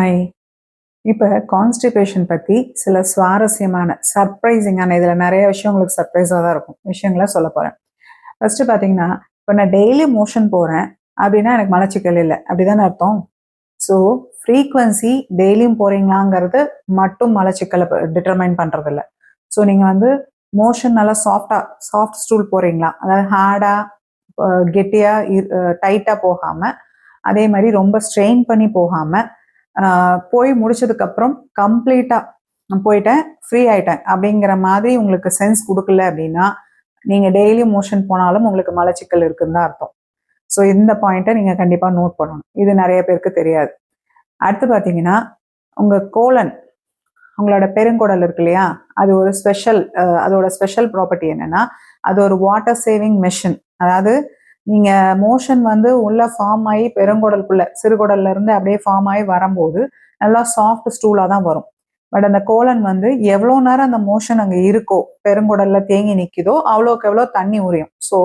Hi. இப்ப constipation பத்தி சில சுவாரஸ்யமான, சர்ப்ரைசிங்கான இதுல நெறைய விஷயம் உங்களுக்கு சர்ப்ரைஸா தான் இருக்கும். விஷயங்கள சொல்லப் போறேன். ஃபர்ஸ்ட்டு பார்த்தீங்கன்னா, இப்ப நான் டெய்லி மோஷன் போறேன் அப்டின்னா எனக்கு மலச்சிக்கல் இல்ல. அப்டிதானே அர்த்தம்? ஸோ, ஃப்ரீக்வன்சி டெய்லியும் போறீங்களாங்கிறது மட்டும் மலச்சிக்கல டிட்டர்மைன் பண்றதில்ல. ஸோ, நீங்க வந்து மோஷன் நல்லா சாஃப்ட் ஸ்டூல் போறீங்களா? அதாவது ஹார்டா, அ கெட்டியா, டைட்டா போகாம, அதே மாரி ரொம்ப ஸ்ட்ரெயின் பண்ணி போகாம, போய் முடிச்சதுக்கப்புறம் கம்ப்ளீட்டா போயிட்டேன், ஃப்ரீ ஆயிட்டேன் அப்படிங்கிற மாதிரி உங்களுக்கு சென்ஸ் குடுக்கல அப்படின்னா, நீங்க டெய்லி மோஷன் போனாலும் உங்களுக்கு மலச்சிக்கல் இருக்குன்னு தான் அர்த்தம். ஸோ இந்த பாயிண்ட்ட நீங்க கண்டிப்பா நோட் பண்ணணும். இது நெறைய பேருக்கு தெரியாது. அடுத்து பார்த்தீங்கன்னா, உங்க கோலன், உங்களோட பெருங்குடல் இருக்கு இல்லையா? அது ஒரு அதோட ஸ்பெஷல் ப்ராப்பர்ட்டி என்னன்னா, அது ஒரு வாட்டர் சேவிங் மெஷின். அதாவது நீங்க மோஷன் வந்து உள்ள ஃபார்ம் ஆயி பெருங்குடலுக்குள்ள, சிறுகுடல்ல இருந்து அப்படியே ஃபார்ம் ஆயி வரும்போது, நல்லா சாஃப்ட் ஸ்டூலா தான் வரும். பட் அந்த கோலன் வந்து எவ்வளோ நேரம் அந்த மோஷன் அங்க இருக்கோ, பெருங்குடல்ல தேங்கி நிக்குதோ, அவ்வளோக்கு எவ்வளோ தண்ணி உரியும். ஸோ,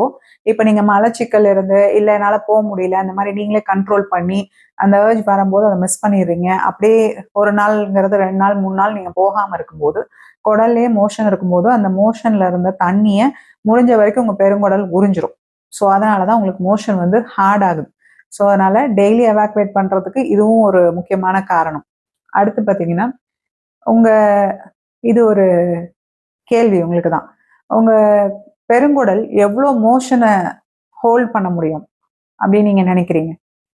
இப்ப நீங்க மலச்சிக்கல் இருந்து, இல்ல என்னால முடியல, அந்த மாரி நீங்களே கண்ட்ரோல் பண்ணி, அந்த அர்ஜ் வரும்போது அத மிஸ் பண்ணிடுறீங்க. அப்படியே 1 நாள்ங்கிறது 2 நாள், 3 நாள் நீங்க போகாம இருக்கும்போது, குடல்லயே மோஷன் இருக்கும்போது, அந்த மோஷன்ல இருந்த தண்ணிய முடிஞ்ச வரைக்கும் உங்க பெருங்குடல் உறிஞ்சிரும். ஸோ, அதனால தான் உங்களுக்கு மோஷன் வந்து ஹார்ட் ஆகுது. ஸோ, அதனால டெய்லி எவாக்குவேட் பண்றதுக்கு இதுவும் ஒரு முக்கியமான காரணம். அடுத்து பார்த்தீங்கன்னா, உங்க இது ஒரு கேள்வி உங்களுக்கு தான். உங்க பெருங்குடல் எவ்ளோ மோஷன ஹோல்ட் பண்ண முடியும் அப்படின்னு நீங்க நினைக்கிறீங்க?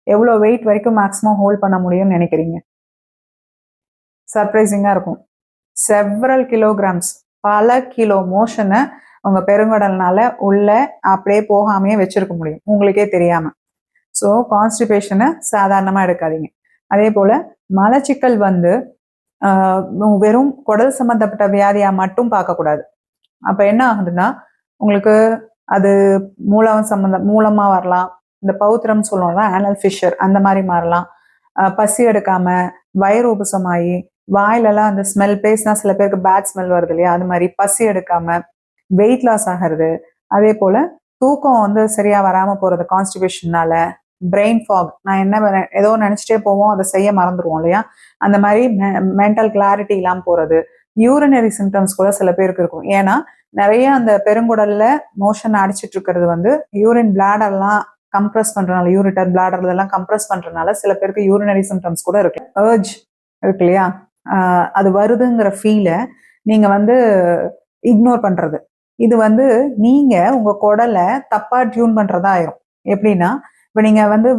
எவ்ளோ வெயிட் வரைக்கும் மேக்ஸிமம் ஹோல்ட் பண்ண முடியும்னு நினைக்கிறீங்க? சர்ப்ரைசிங்கா இருக்கும். செவரல் கிலோகிராம்ஸ், பல கிலோ மோஷன உங்க பெருங்குடல்னால உள்ள அப்படியே போகாமயே வச்சிருக்க முடியும். உங்களுக்கே தெரியாம. ஸோ, கான்ஸ்டிபேஷன சாதாரணமா எடுக்காதீங்க. அதேபோல மலச்சிக்கல் வந்து அ வெறும் குடல் சம்மந்தப்பட்ட வியாதியா மட்டும் பார்க்கக்கூடாது. அப்ப என்ன ஆகுதுன்னா, உங்களுக்கு அது மூலமா வரலாம். இந்த பௌத்திரம் சொல்லுவோம்ல, ஆனல் ஃபிஷர் அந்த மாரி மாறலாம். பசி எடுக்காம, வயிறு உப்புசமாயி, வாயிலலாம் அந்த ஸ்மெல் பேசினா சில பேருக்கு பேட் ஸ்மெல் வருது இல்லையா? அது மாரி பசி எடுக்காம, வெயிட் லாஸ் ஆகுறது. அதேபோல தூக்கம் வந்து சரியா வராம போறது கான்ஸ்டிபேஷன்னால. பிரெயின் ஃபாக், நான் ஏதோ நெனச்சுட்டே போவோம், அத செய்ய மறந்துருவோம் இல்லையா? அந்த மாரி மென்டல் கிளாரிட்டி இல்லாம போறது. யூரினரி சிம்ப்டம்ஸ் கூட சில பேருக்கு இருக்கும். ஏன்னா, நெறைய அந்த பெருங்குடல்ல மோஷன் அடைச்சிட்டு இருக்கிறது வந்து யூரின் பிளாடர்லாம் கம்ப்ரஸ் பண்றனால, யூரிட்டர், பிளாடர் இதெல்லாம் கம்ப்ரஸ் பண்றனால சில பேருக்கு யூரினரி சிம்ப்டம்ஸ் கூட இருக்கு. அர்ஜ் இருக்கு இல்லையா? அது வருதுங்கிற ஃபீல நீங்க வந்து இக்னோர் பண்றது. இது வந்து நீங்க உங்க குடல தப்பா டியூன் பண்றதா ஆயிரும். எப்படின்னா, இப்ப நீங்க வந்து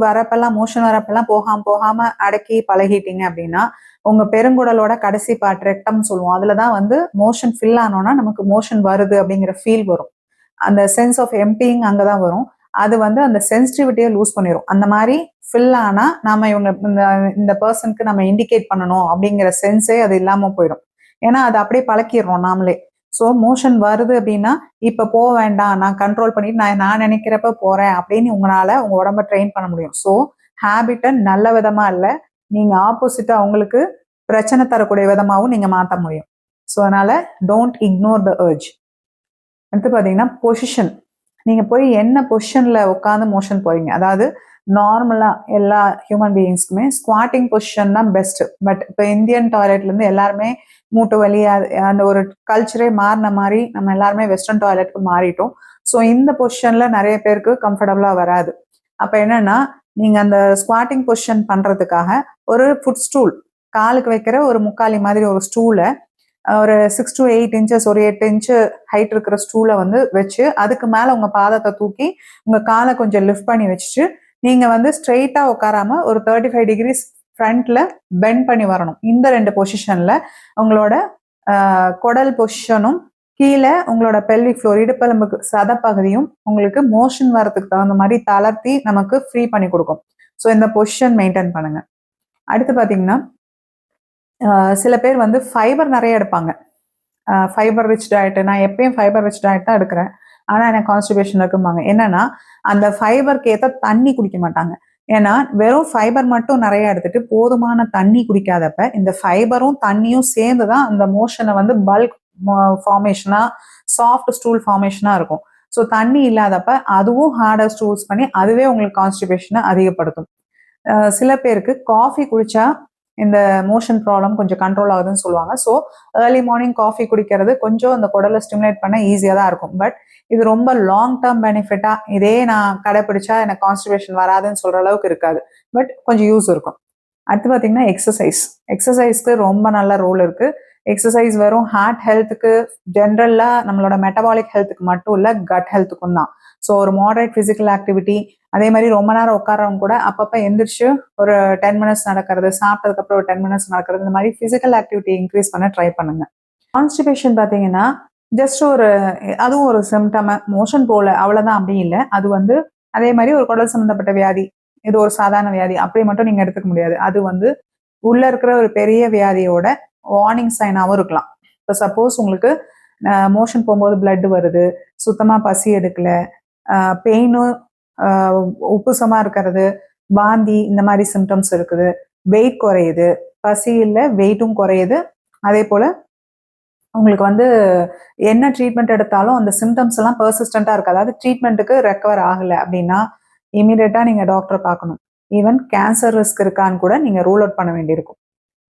மோஷன் வரப்பெல்லாம் போகாம அடக்கி பழகிட்டீங்க அப்படின்னா, உங்க பெருங்குடலோட கடைசி பார்ட் ரெக்டம் சொல்லுவோம். அதுல தான் வந்து மோஷன் ஃபில் ஆனோம்னா நமக்கு மோஷன் வருது அப்படிங்கிற ஃபீல் வரும். அந்த சென்ஸ் ஆஃப் எம்ப்டியிங் அங்க தான் வரும். அது வந்து அந்த சென்சிட்டிவிட்டிய லூஸ் பண்ணிரும். அந்த மாரி ஃபில் ஆனா, நாம இந்த இந்த பெர்சனுக்கு நம்ம இண்டிகேட் பண்ணணும் அப்படிங்கிற சென்ஸே அது இல்லாம போயிடும். ஏன்னா, அத அப்படியே பழக்கிர்றோம் நாமளே. ஸோ, மோஷன் வருது அப்படின்னா, இப்ப வேண்டாம். நான் கண்ட்ரோல் பண்ணிட்டு நான் நான் நினைக்கிறப்ப போறேன் அப்படின்னு உங்களால உங்க உடம்ப ட்ரெயின் பண்ண முடியும். ஸோ, ஹேபிட்ட நல்ல விதமா இல்ல, நீங்க ஆப்போசிட்டா உங்களுக்கு பிரச்சனை தரக்கூடிய விதமாவும் நீங்க மாத்த முடியும். ஸோ, அதனால டோன்ட் இக்னோர் த அர்ஜ். அடுத்து பார்த்தீங்கன்னா, பொசிஷன். நீங்க போய் என்ன பொசிஷன்ல உட்காந்து மோஷன் போறீங்க. அதாவது நார்மலா எல்லா ஹியூமன் பீயிங்ஸ்க்குமே ஸ்குவாட்டிங் பொசிஷன் தான் பெஸ்ட். பட் இப்ப இந்தியன் டாய்லெட்லேருந்து எல்லாருமே மூட்டு வலி அந்த ஒரு கல்ச்சரே மாறின மாரி நம்ம எல்லாருமே வெஸ்டர்ன் டாய்லெட்க்கு மாறிட்டோம். ஸோ இந்த பொசிஷன்ல நெறைய பேருக்கு கம்ஃபர்டபுளா வராது. அப்ப என்னன்னா, நீங்க அந்த ஸ்குவாட்டிங் பொசிஷன் பண்றதுக்காக ஒரு ஃபுட் ஸ்டூல், காலுக்கு வைக்கிற ஒரு முக்காலி மாதிரி ஒரு ஸ்டூல ஒரு 6 to 8 இன்ச்சஸ், ஒரு 8 இன்ச்சு ஹைட் இருக்கிற ஸ்டூல வந்து வச்சு, அதுக்கு மேல உங்க பாதத்த தூக்கி, உங்க கால கொஞ்சம் லிஃப்ட் பண்ணி வச்சுட்டு, நீங்க வந்து ஸ்ட்ரெய்ட்டா உட்காராம ஒரு 35 டிகிரிஸ் ஃப்ரண்ட்ல பெண்ட் பண்ணி வரணும். இந்த 2 பொசிஷன்ல உங்களோட குடல் பொசிஷனும், கீழ உங்களோட பெல்விக் ஃப்ளோர், இடுப்பெலும்புக்கு சதப்பகுதியும் உங்களுக்கு மோஷன் வரதுக்கு தகுந்த மாரி தளர்த்தி நமக்கு ஃப்ரீ பண்ணி குடுக்கும். ஸோ இந்த பொசிஷன் மெயின்டெயின் பண்ணுங்க. அடுத்து பார்த்தீங்கன்னா, சில பேர் வந்து ஃபைபர் நெறைய எடுப்பாங்க. ஃபைபர் ரிச் டயட், நான் எப்பயும் ஃபைபர் ரிச் டயட் தான் எடுக்கிறேன். ஆனா எனக்கு கான்ஸ்டிபேஷன் இருக்கும்பாங்க. என்னன்னா, அந்த ஃபைபருக்கு ஏத்த தண்ணி குடிக்க மாட்டாங்க. ஏன்னா, வெறும் ஃபைபர் மட்டும் நெறைய எடுத்துட்டு போதுமான தண்ணி குடிக்காதப்ப, இந்த ஃபைபரும் தண்ணியும் சேர்ந்து தான் அந்த மோஷன வந்து பல்க் ஃபார்மேஷனா, சாஃப்ட் ஸ்டூல் ஃபார்மேஷனா இருக்கும். ஸோ தண்ணி இல்லாதப்ப அதுவும் ஹார்டா ஸ்டூல்ஸ் பண்ணி அதுவே உங்களுக்கு கான்ஸ்டிபேஷன அதிகப்படுத்தும். சில பேருக்கு காஃபி குடிச்சா இந்த மோஷன் ப்ராப்ளம் கொஞ்சம் கண்ட்ரோல் ஆகுதுன்னு சொல்லுவாங்க. ஸோ ஏர்லி மார்னிங் காஃபி குடிக்கிறது கொஞ்சம் அந்த குடலை ஸ்டிமுலேட் பண்ண ஈஸியாக தான் இருக்கும். பட் இது ரொம்ப லாங் டேர்ம் பெனிஃபிட்டா இதே நான் கடைப்பிடிச்சா எனக்கு கான்ஸ்டிபேஷன் வராதுன்னு சொல்ற அளவுக்கு இருக்காது. பட் கொஞ்சம் யூஸ் இருக்கும். அடுத்து பார்த்தீங்கன்னா எக்ஸசைஸ்க்கு ரொம்ப நல்ல ரோல் இருக்கு. எக்ஸசைஸ் வெறும் ஹார்ட் ஹெல்த்துக்கு ஜென்ரலாக நம்மளோட மெட்டபாலிக் ஹெல்த்துக்கு மட்டும் இல்லை, கட் ஹெல்த்துக்கும் தான். ஸோ ஒரு மாடரேட் ஃபிசிக்கல் ஆக்டிவிட்டி, அதே மாதிரி ரொம்ப நேரம் உட்காரவங்க கூட அப்பப்போ எந்திரிச்சு ஒரு 10 மினிட்ஸ் நடக்கிறது, சாப்பிட்டதுக்கப்புறம் ஒரு 10 மினிட்ஸ் நடக்கிறது, இந்த மாதிரி ஃபிசிக்கல் ஆக்டிவிட்டி இன்க்ரீஸ் பண்ண ட்ரை பண்ணுங்க. கான்ஸ்டிபேஷன் பார்த்தீங்கன்னா ஜஸ்ட் அதுவும் ஒரு சிம்டம், மோஷன் போல அவ்வளோதான் அப்படி இல்லை. அது அதே மாதிரி ஒரு குடல் சம்மந்தப்பட்ட வியாதி, இது ஒரு சாதாரண வியாதி அப்படி மட்டும் நீங்க எடுத்துக்க முடியாது. அது உள்ள இருக்கிற ஒரு பெரிய வியாதியோட வார்னிங் சைனாகவும் இருக்கலாம். இப்போ சப்போஸ் உங்களுக்கு மோஷன் போகும்போது பிளட் வருது, சுத்தமா பசி எடுக்கல, பெயினும் உப்புசமா இருக்கிறது, வாந்தி, இந்த மாதிரி சிம்டம்ஸ் இருக்குது, வெயிட் குறையுது, பசி இல்லை வெயிட்டும் குறையுது, அதே போல உங்களுக்கு என்ன ட்ரீட்மெண்ட் எடுத்தாலும் அந்த சிம்டம்ஸ் எல்லாம் பெர்சிஸ்டண்டா இருக்கு, அதாவது ட்ரீட்மெண்ட்டுக்கு ரெக்கவர் ஆகலை அப்படின்னா இமீடியட்டா நீங்க டாக்டரை பார்க்கணும். ஈவன் கேன்சர் ரிஸ்க் இருக்கான்னு கூட நீங்க ரூல் அவுட் பண்ண வேண்டியிருக்கும்.